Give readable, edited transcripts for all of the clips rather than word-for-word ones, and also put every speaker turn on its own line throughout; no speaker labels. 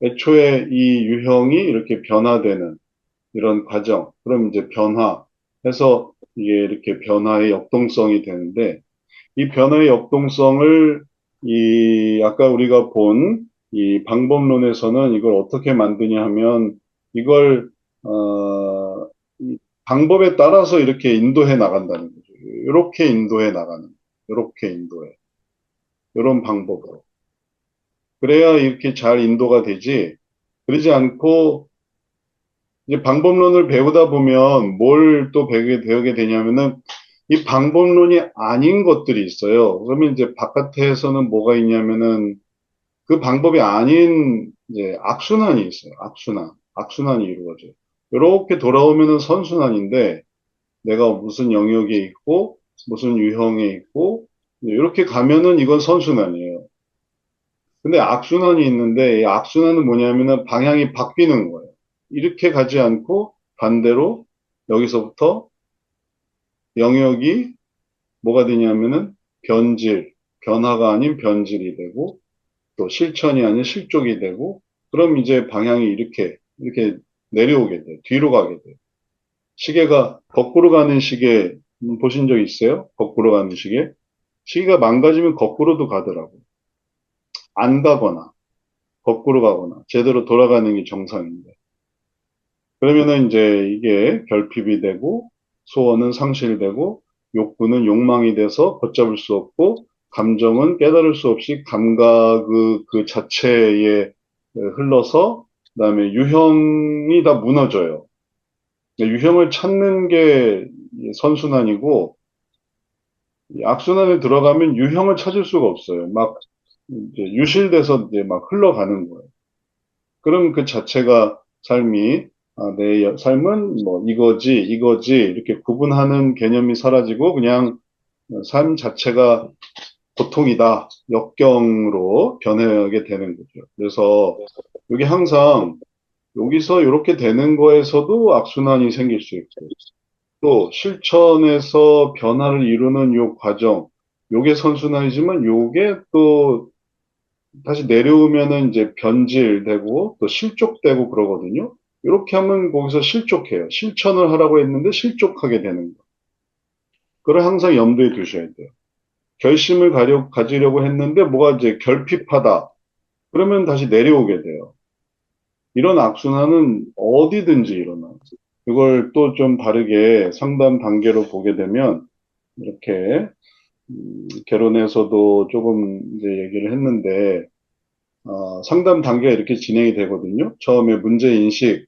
애초에 이 유형이 이렇게 변화되는 이런 과정, 그럼 이제 변화해서 이게 이렇게 변화의 역동성이 되는데, 이 변화의 역동성을 아까 우리가 본 이 방법론에서는 이걸 어떻게 만드냐 하면 이걸, 이 방법에 따라서 이렇게 인도해 나간다는 거죠. 이렇게 인도해 나가는, 이렇게 인도해. 이런 방법으로. 그래야 이렇게 잘 인도가 되지. 그러지 않고 이제 방법론을 배우다 보면 뭘 또 배우게 되냐면은 이 방법론이 아닌 것들이 있어요. 그러면 이제 바깥에서는 뭐가 있냐면은 그 방법이 아닌 이제 악순환이 있어요. 악순환. 악순환이 이루어져요. 이렇게 돌아오면은 선순환인데 내가 무슨 영역에 있고 무슨 유형에 있고 이렇게 가면은 이건 선순환이에요. 근데 악순환이 있는데 이 악순환은 뭐냐면은 방향이 바뀌는 거예요. 이렇게 가지 않고 반대로 여기서부터 영역이 뭐가 되냐면은 변질, 변화가 아닌 변질이 되고 또 실천이 아닌 실족이 되고 그럼 이제 방향이 이렇게 내려오게 돼요. 뒤로 가게 돼요. 시계가 거꾸로 가는 시계 보신 적 있어요? 거꾸로 가는 시계? 시계가 망가지면 거꾸로도 가더라고요. 안 가거나 거꾸로 가거나 제대로 돌아가는 게 정상인데. 그러면은 이제 이게 결핍이 되고 소원은 상실되고 욕구는 욕망이 돼서 걷잡을 수 없고 감정은 깨달을 수 없이 감각 그 자체에 흘러서 그다음에 유형이 다 무너져요. 유형을 찾는 게 선순환이고 이 악순환에 들어가면 유형을 찾을 수가 없어요. 막 이제 유실돼서 이제 막 흘러가는 거예요. 그럼 그 자체가 삶이 내 삶은 뭐 이거지 이렇게 구분하는 개념이 사라지고 그냥 삶 자체가 고통이다 역경으로 변하게 되는 거죠. 그래서 이게 항상 여기서 이렇게 되는 거에서도 악순환이 생길 수 있고 또 실천에서 변화를 이루는 요 과정 요게 선순환이지만 요게 또 다시 내려오면은 이제 변질되고 또 실족되고 그러거든요. 이렇게 하면 거기서 실족해요. 실천을 하라고 했는데 실족하게 되는 거. 그걸 항상 염두에 두셔야 돼요. 결심을 가지려고 했는데 뭐가 이제 결핍하다. 그러면 다시 내려오게 돼요. 이런 악순환은 어디든지 일어나요. 이걸 또 좀 다르게 상담 단계로 보게 되면 이렇게 결혼에서도 조금 이제 얘기를 했는데 상담 단계가 이렇게 진행이 되거든요. 처음에 문제 인식,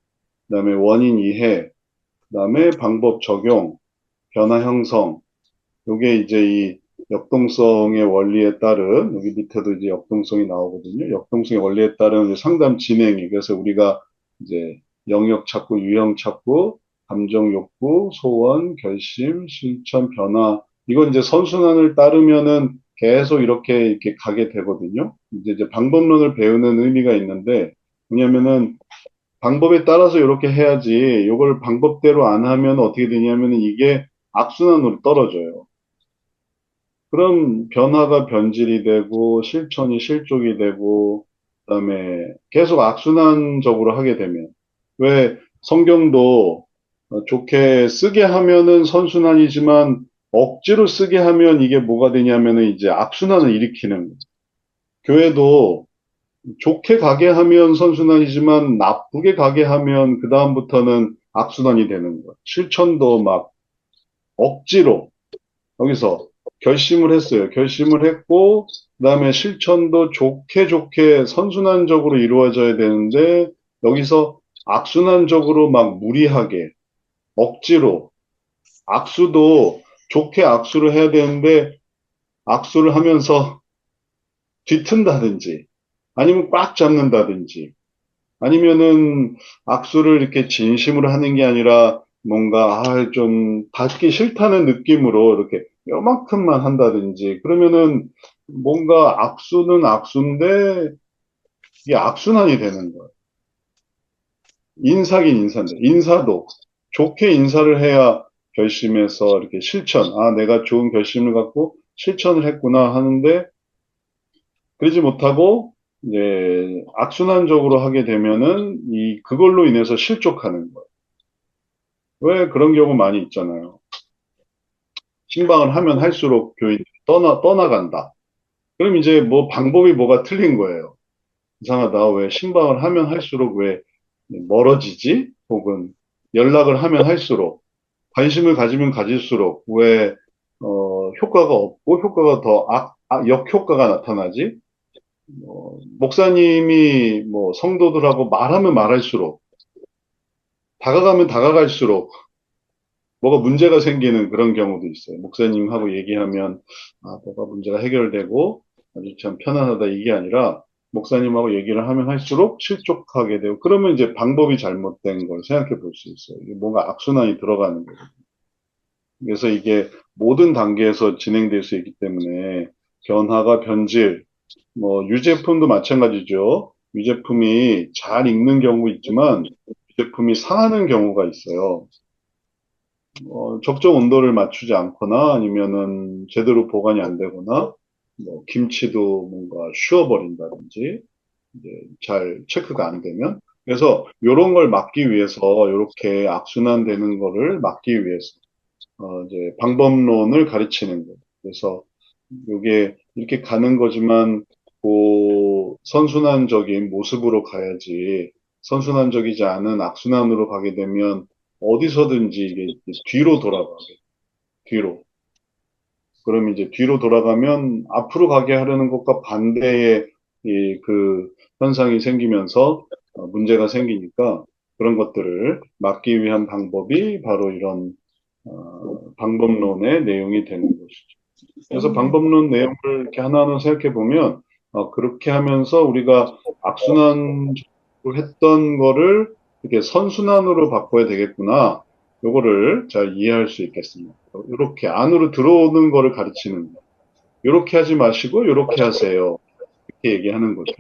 그다음에 원인 이해, 그다음에 방법 적용, 변화 형성. 요게 이제 이 역동성의 원리에 따른 여기 밑에도 이제 역동성이 나오거든요. 역동성의 원리에 따른 이제 상담 진행이 그래서 우리가 이제 영역 찾고 유형 찾고 감정 욕구, 소원, 결심, 실천, 변화 이건 이제 선순환을 따르면은 계속 이렇게 가게 되거든요. 이제 방법론을 배우는 의미가 있는데 뭐냐면은 방법에 따라서 이렇게 해야지 이걸 방법대로 안 하면 어떻게 되냐면은 이게 악순환으로 떨어져요. 그럼 변화가 변질이 되고 실천이 실족이 되고 그다음에 계속 악순환적으로 하게 되면 왜 성경도 좋게 쓰게 하면은 선순환이지만 억지로 쓰게 하면 이게 뭐가 되냐면은 이제 악순환을 일으키는 거예요. 교회도 좋게 가게 하면 선순환이지만 나쁘게 가게 하면 그다음부터는 악순환이 되는 거예요. 실천도 막 억지로 여기서 결심을 했어요. 결심을 했고, 그다음에 실천도 좋게 좋게 선순환적으로 이루어져야 되는데, 여기서 악순환적으로 막 무리하게, 억지로, 악수도 좋게 악수를 해야 되는데, 악수를 하면서 뒤튼다든지, 아니면 꽉 잡는다든지, 아니면은 악수를 이렇게 진심으로 하는 게 아니라 뭔가 좀 받기 싫다는 느낌으로 이렇게 요만큼만 한다든지 그러면은 뭔가 악수는 악수인데 이게 악순환이 되는 거예요. 인사긴 인사인데 인사도 좋게 인사를 해야 결심해서 이렇게 내가 좋은 결심을 갖고 실천을 했구나 하는데 그러지 못하고 이제 악순환적으로 하게 되면은 그걸로 인해서 실족하는 거예요. 왜 그런 경우 많이 있잖아요. 신방을 하면 할수록 교인들이 떠나간다. 그럼 이제 뭐 방법이 뭐가 틀린 거예요. 이상하다. 왜 신방을 하면 할수록 왜 멀어지지? 혹은 연락을 하면 할수록 관심을 가지면 가질수록 왜 효과가 없고 효과가 더 역효과가 나타나지? 목사님이 뭐 성도들하고 말하면 말할수록 다가가면 다가갈수록 뭐가 문제가 생기는 그런 경우도 있어요. 목사님하고 얘기하면 뭐가 문제가 해결되고 아주 참 편안하다 이게 아니라 목사님하고 얘기를 하면 할수록 실족하게 되고 그러면 이제 방법이 잘못된 걸 생각해 볼 수 있어요. 이게 뭔가 악순환이 들어가는 거예요. 그래서 이게 모든 단계에서 진행될 수 있기 때문에 변화가 변질, 뭐 유제품도 마찬가지죠. 유제품이 잘 익는 경우 있지만 유제품이 상하는 경우가 있어요. 적정 온도를 맞추지 않거나 아니면은 제대로 보관이 안 되거나 뭐 김치도 뭔가 쉬어버린다든지 이제 잘 체크가 안 되면 그래서 이런 걸 막기 위해서 이렇게 악순환되는 거를 막기 위해서 이제 방법론을 가르치는 거예요. 그래서 이게 이렇게 가는 거지만 선순환적인 모습으로 가야지 선순환적이지 않은 악순환으로 가게 되면 어디서든지 이게 뒤로 돌아가게 뒤로. 그럼 이제 뒤로 돌아가면 앞으로 가게 하려는 것과 반대의 그 현상이 생기면서 문제가 생기니까 그런 것들을 막기 위한 방법이 바로 이런 방법론의 내용이 되는 것이죠. 그래서 방법론 내용을 이렇게 하나하나 생각해 보면 그렇게 하면서 우리가 악순환으로 했던 거를 이렇게 선순환으로 바꿔야 되겠구나. 요거를 잘 이해할 수 있겠습니다. 이렇게 안으로 들어오는 거를 가르치는 거. 이렇게 하지 마시고 이렇게 하세요. 이렇게 얘기하는 거죠.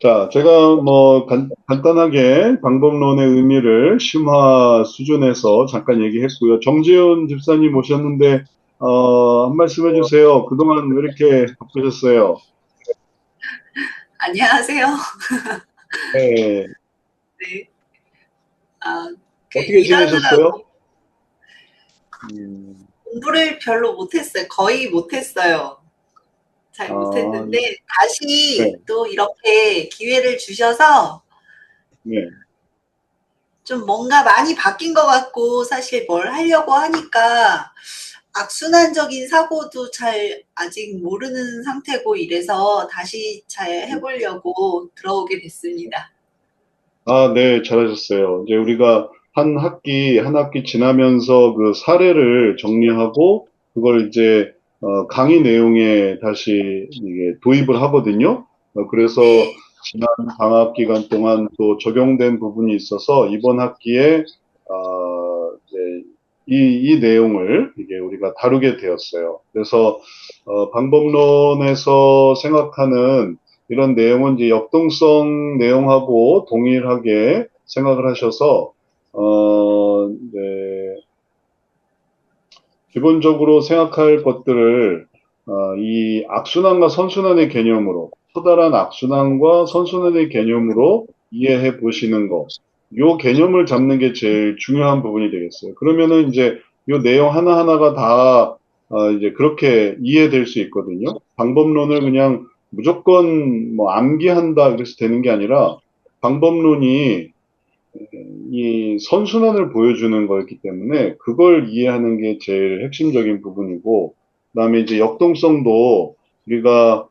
자, 제가 뭐 간단하게 방법론의 의미를 심화 수준에서 잠깐 얘기했고요. 정지훈 집사님 오셨는데 한 말씀 해주세요. 그동안 왜 이렇게 바쁘셨어요?
안녕하세요.
네.
네. 아,
어떻게
일하느라
지내셨어요? 음,
공부를 별로 못했어요. 거의 못했어요. 잘
아,
못했는데,
네,
다시 또 이렇게 기회를 주셔서
네.
좀 뭔가 많이 바뀐 것 같고, 사실 뭘 하려고 하니까 악순환적인 사고도 잘 아직 모르는 상태고 이래서 다시 잘 해보려고 들어오게 됐습니다.
아, 네, 잘하셨어요. 이제 우리가 한 학기 지나면서 그 사례를 정리하고 그걸 이제 강의 내용에 다시 이게 도입을 하거든요. 그래서
네.
지난 방학 기간 동안 또 적용된 부분이 있어서 이번 학기에 이제 이 내용을 이게 우리가 다루게 되었어요. 그래서 방법론에서 생각하는 이런 내용은 이제 역동성 내용하고 동일하게 생각을 하셔서, 네, 기본적으로 생각할 것들을, 이 악순환과 선순환의 개념으로, 커다란 악순환과 선순환의 개념으로 이해해 보시는 거. 요 개념을 잡는 게 제일 중요한 부분이 되겠어요. 그러면은 이제 요 내용 하나하나가 다, 이제 그렇게 이해될 수 있거든요. 방법론을 그냥 무조건 뭐 암기한다 그래서 되는 게 아니라 방법론이 이 선순환을 보여주는 거였기 때문에 그걸 이해하는 게 제일 핵심적인 부분이고, 그다음에 이제 역동성도 우리가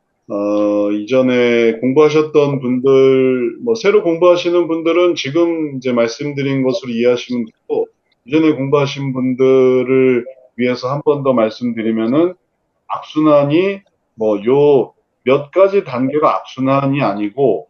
이전에 공부하셨던 분들, 뭐 새로 공부하시는 분들은 지금 이제 말씀드린 것으로 이해하시면 되고, 이전에 공부하신 분들을 위해서 한 번 더 말씀드리면은 악순환이 뭐 요 몇 가지 단계가 악순환이 아니고